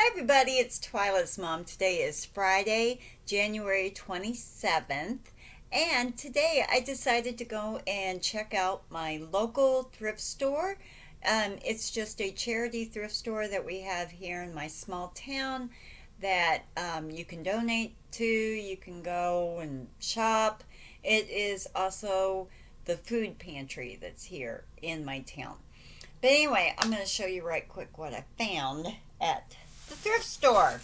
Hi everybody, it's Twyla's mom. Today is Friday, January 27th, and today I decided to go and check out my local thrift store. It's just a charity thrift store that we have here in my small town that you can donate to, you can go and shop. It is also the food pantry that's here in my town. But anyway, I'm going to show you right quick what I found at the thrift store.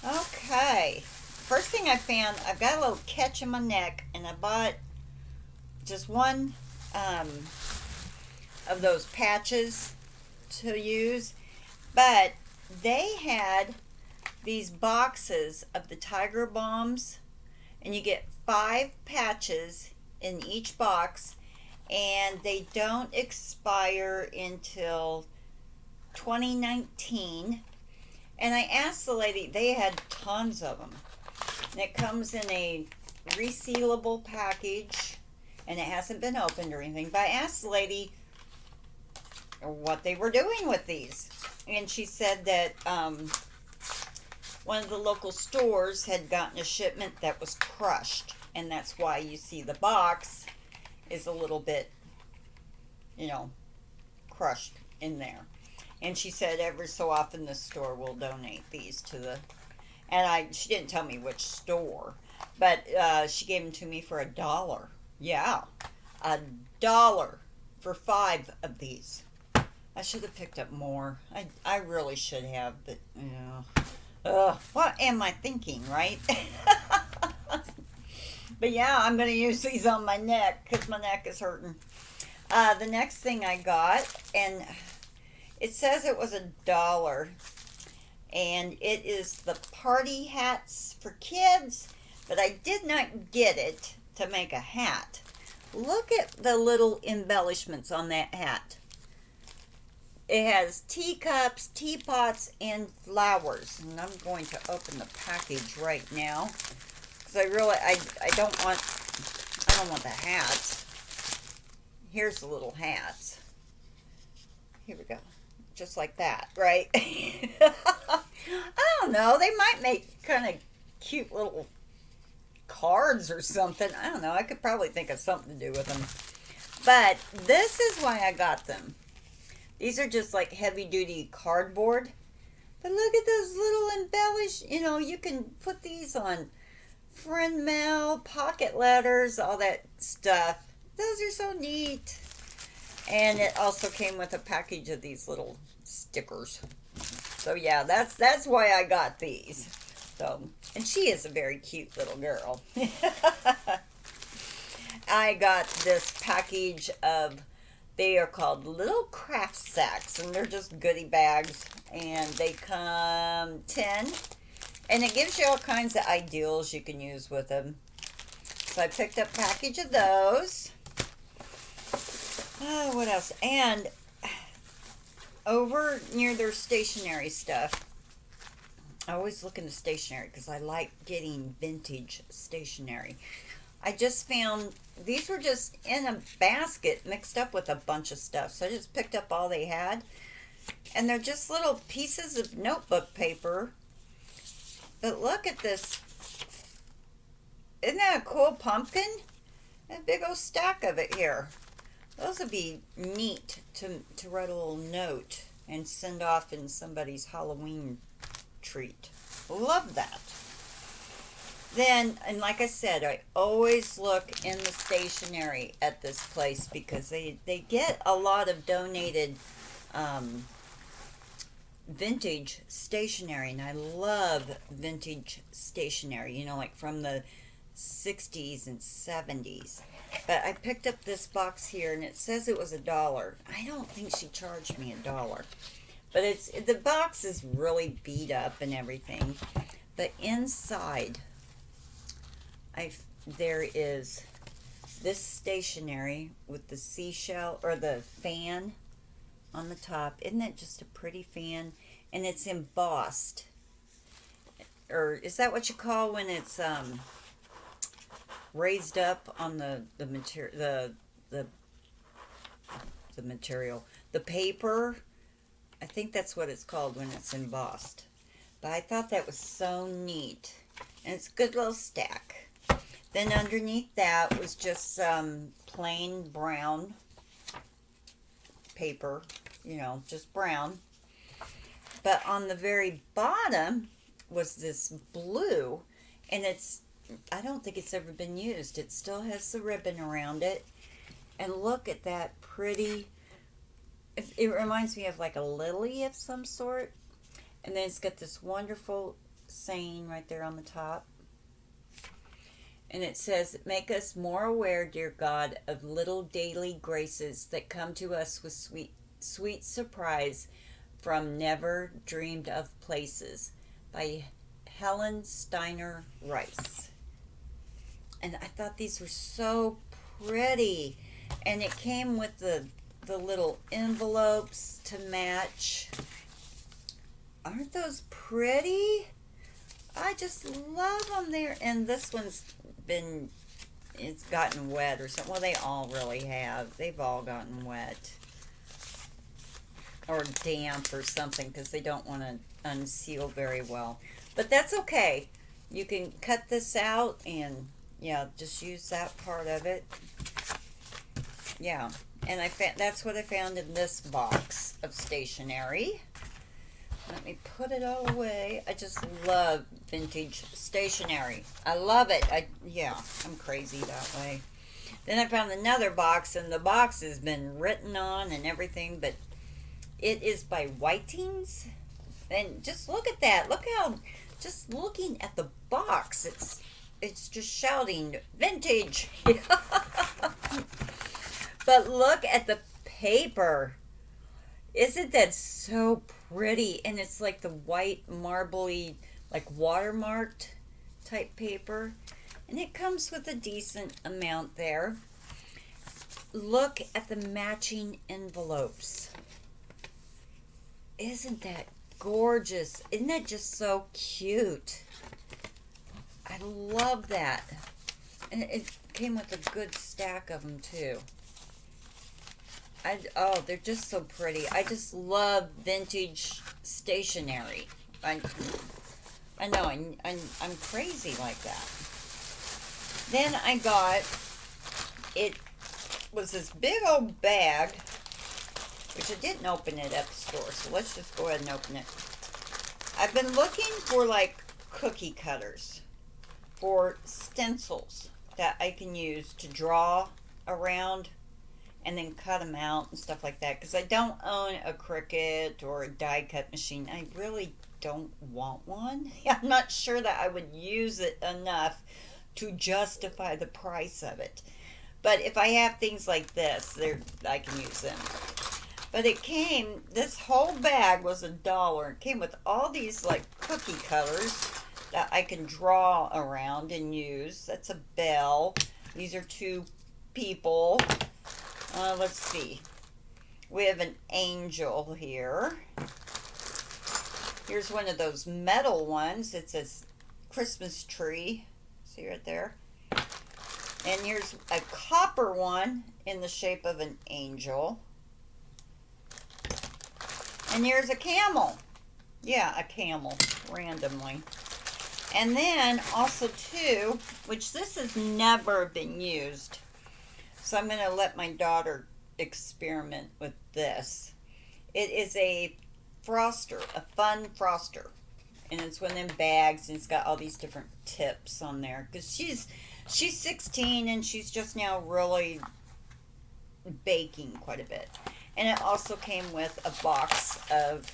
Okay, first thing I found, I've got a little catch in my neck, and I bought just one of those patches to use, but they had these boxes of the Tiger Bombs, and you get 5 patches in each box, and they don't expire until 2019. And I asked the lady, they had tons of them. And it comes in a resealable package, and it hasn't been opened or anything. But I asked the lady what they were doing with these. And she said that one of the local stores had gotten a shipment that was crushed. And that's why you see the box is a little bit, crushed in there. And she said every so often the store will donate these to the, and she didn't tell me which store, but she gave them to me for $1. Yeah, $1 for 5 of these. I should have picked up more. I really should have, but what am I thinking, right? But yeah, I'm going to use these on my neck because my neck is hurting. The next thing I got, and it says it was $1, and it is the party hats for kids, but I did not get it to make a hat. Look at the little embellishments on that hat. It has teacups, teapots, and flowers, and I'm going to open the package right now because I don't want the hats. Here's the little hats. Here we go. Just like that, right? I don't know. They might make kind of cute little cards or something. I don't know. I could probably think of something to do with them. But this is why I got them. These are just like heavy-duty cardboard. But look at those little embellished. You can put these on friend mail, pocket letters, all that stuff. Those are so neat. And it also came with a package of these little stickers. So yeah, that's why I got these. So, and she is a very cute little girl. I got this package of, they are called little craft sacks, and they're just goodie bags, and they come 10, and it gives you all kinds of ideals you can use with them. So I picked up a package of those. Oh, what else? And over near their stationery stuff, I always look into stationery because I like getting vintage stationery. I just found, these were just in a basket mixed up with a bunch of stuff. So I just picked up all they had. And they're just little pieces of notebook paper. But look at this. Isn't that a cool pumpkin? A big old stack of it here. Those would be neat to write a little note and send off in somebody's Halloween treat. Love that. Then, and like I said, I always look in the stationery at this place because they get a lot of donated vintage stationery, and I love vintage stationery, like from the 60s and 70s. But I picked up this box here, and it says it was $1. I don't think she charged me $1. But the box is really beat up and everything. But inside, there is this stationery with the seashell or the fan on the top. Isn't that just a pretty fan? And it's embossed. Or is that what you call when it's raised up on the material, the paper? I think that's what it's called when it's embossed. But I thought that was so neat. And it's a good little stack. Then underneath that was just some plain brown paper, just brown. But on the very bottom was this blue, and I don't think it's ever been used. It still has the ribbon around it. And look at that pretty, it reminds me of like a lily of some sort. And then it's got this wonderful saying right there on the top. And it says, make us more aware, dear God, of little daily graces that come to us with sweet, sweet surprise from never dreamed of places, by Helen Steiner Rice. And I thought these were so pretty. And it came with the little envelopes to match. Aren't those pretty? I just love them there. And this it's gotten wet or something. Well, they all really have. They've all gotten wet. Or damp or something, because they don't want to unseal very well. But that's okay. You can cut this out and, just use that part of it. Yeah. And that's what I found in this box of stationery. Let me put it all away. I just love vintage stationery. I love it. I'm crazy that way. Then I found another box, and the box has been written on and everything, but it is by Whiting's. And just look at that. Look how, just looking at the box, it's just shouting vintage. But look at the paper. Isn't that so pretty? And it's like the white marbly, like watermarked type paper. And it comes with a decent amount there. Look at the matching envelopes. Isn't that gorgeous? Isn't that just so cute? I love that. And it came with a good stack of them too. They're just so pretty. I just love vintage stationery. I know, I'm crazy like that. Then I got, it was this big old bag, which I didn't open it at the store, so let's just go ahead and open it. I've been looking for like cookie cutters for stencils that I can use to draw around and then cut them out and stuff like that, because I don't own a Cricut or a die cut machine. I really don't want one. I'm not sure that I would use it enough to justify the price of it. But if I have things like this, I can use them. But this whole bag was $1. It came with all these like cookie cutters that I can draw around and use. That's a bell. These are 2 people. Let's see. We have an angel here. Here's one of those metal ones. It says Christmas tree. See right there? And here's a copper one in the shape of an angel. And here's a camel. Yeah, a camel, randomly. And then also too, which this has never been used. So I'm going to let my daughter experiment with this. It is a froster, a fun froster. And it's one of them bags, and it's got all these different tips on there. Because she's 16, and she's just now really baking quite a bit. And it also came with a box of,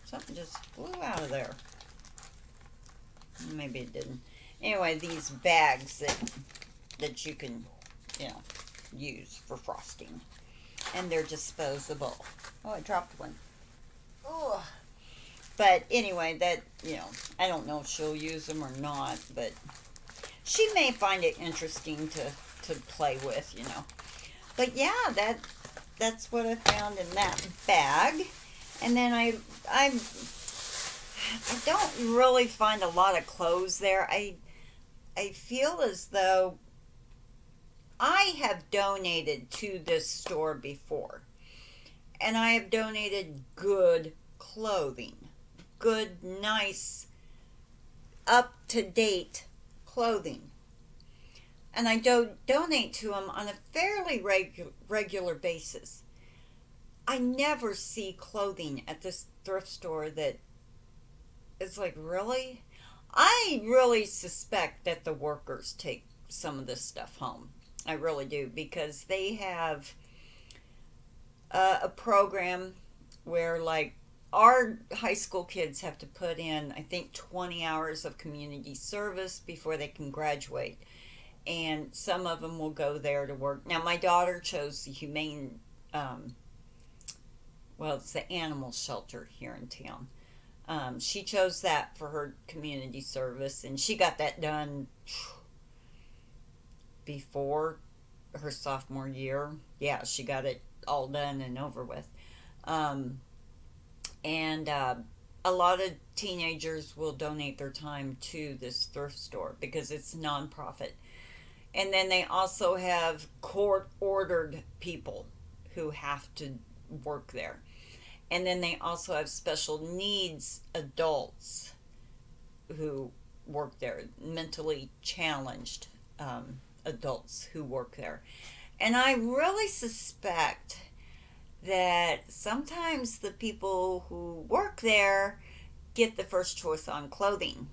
something just flew out of there. Maybe it didn't. Anyway, these bags that you can, use for frosting. And they're disposable. Oh, I dropped one. Oh. But anyway, I don't know if she'll use them or not, but she may find it interesting to play with, But yeah, that's what I found in that bag. And then I don't really find a lot of clothes there. I feel as though I have donated to this store before. And I have donated good clothing, good, nice, up to date clothing. And I donate to them on a fairly regular basis. I never see clothing at this thrift store that is like, really? I really suspect that the workers take some of this stuff home. I really do, because they have a program where, like, our high school kids have to put in, I think, 20 hours of community service before they can graduate. And some of them will go there to work. Now, my daughter chose the humane, well, it's the animal shelter here in town. She chose that for her community service, and she got that done before her sophomore year. Yeah, she got it all done and over with. And a lot of teenagers will donate their time to this thrift store because it's nonprofit. And then they also have court ordered people who have to work there. And then they also have special needs adults who work there, mentally challenged adults who work there. And I really suspect that sometimes the people who work there get the first choice on clothing.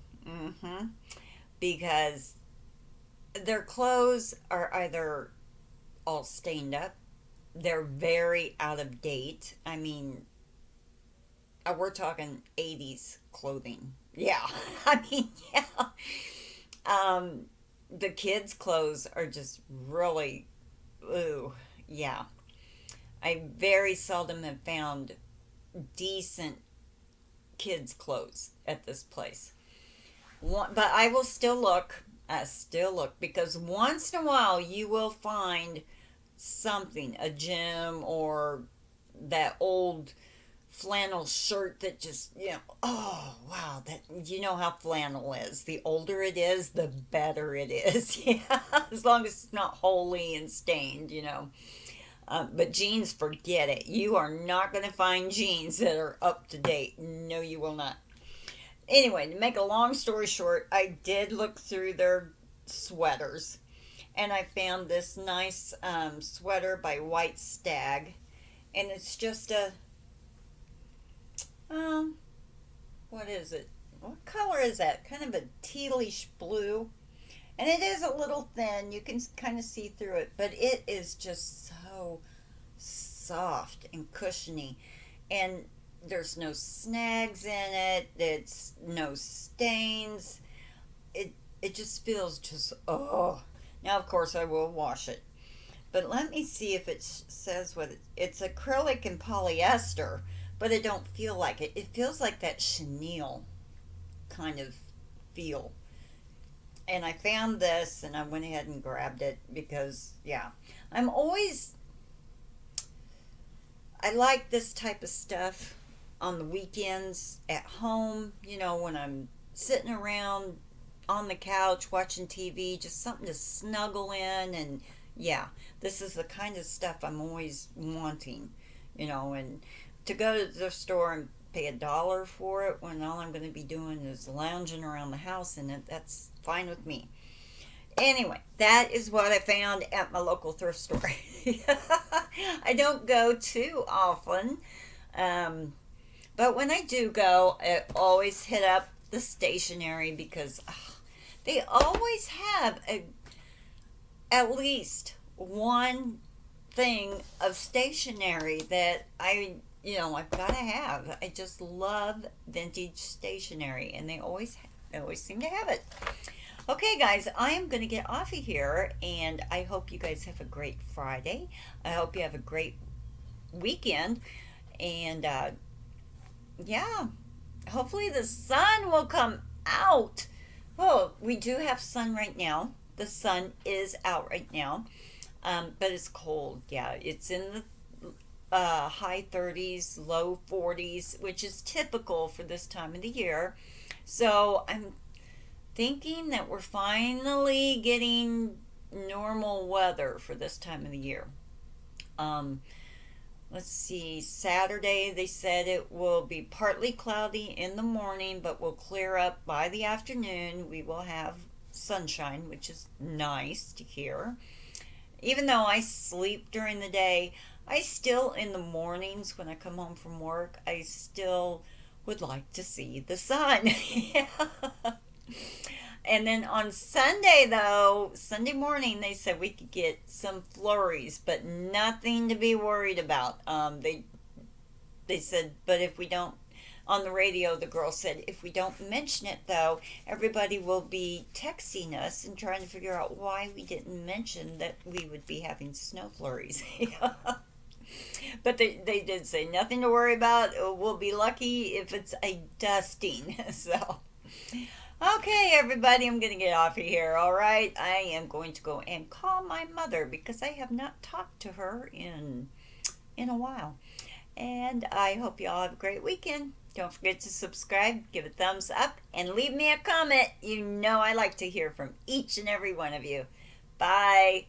Because their clothes are either all stained up, they're very out of date. I mean, we're talking 80s clothing. Yeah, I mean, yeah. The kids' clothes are just really, ooh, yeah. I very seldom have found decent kids' clothes at this place. But I will still look. I still look, because once in a while you will find something, a gem or that old flannel shirt that just, oh wow, that, you know how flannel is. The older it is, the better it is. Yeah, as long as it's not holey and stained. But jeans, forget it. You are not going to find jeans that are up to date. No, you will not. Anyway, to make a long story short, I did look through their sweaters, and I found this nice sweater by White Stag, and it's just a, what is it? What color is that? Kind of a tealish blue, and it is a little thin. You can kind of see through it, but it is just so soft and cushiony, and there's no snags in it. It's no stains. It just feels just, oh. Now, of course, I will wash it. But let me see if it says what it's acrylic and polyester, but it don't feel like it. It feels like that chenille kind of feel. And I found this, and I went ahead and grabbed it because, yeah. I like this type of stuff on the weekends at home, when I'm sitting around on the couch watching TV, just something to snuggle in. And yeah, this is the kind of stuff I'm always wanting, and to go to the store and pay $1 for it when all I'm going to be doing is lounging around the house, and that's fine with me. Anyway, that is what I found at my local thrift store. I don't go too often, but when I do go, I always hit up the stationery because they always have at least one thing of stationery that I've got to have. I just love vintage stationery, and they always seem to have it. Okay, guys, I am going to get off of here, and I hope you guys have a great Friday. I hope you have a great weekend, and yeah, hopefully the sun will come out. Oh, we do have sun right now. The sun is out right now, but it's cold. Yeah, it's in the high 30s, low 40s, which is typical for this time of the year. So I'm thinking that we're finally getting normal weather for this time of the year. let's see, Saturday they said it will be partly cloudy in the morning, but will clear up by the afternoon. We will have sunshine, which is nice to hear. Even though I sleep during the day, I still, in the mornings when I come home from work, I still would like to see the sun. Yeah. And then on Sunday, though, Sunday morning, they said we could get some flurries, but nothing to be worried about. They said, but if we don't, on the radio, the girl said, if we don't mention it, though, everybody will be texting us and trying to figure out why we didn't mention that we would be having snow flurries. But they did say nothing to worry about. We'll be lucky if it's a dusting. So, okay, everybody, I'm going to get off of here. All right, I am going to go and call my mother because I have not talked to her in a while. And I hope you all have a great weekend. Don't forget to subscribe, give a thumbs up, and leave me a comment. You know I like to hear from each and every one of you. Bye.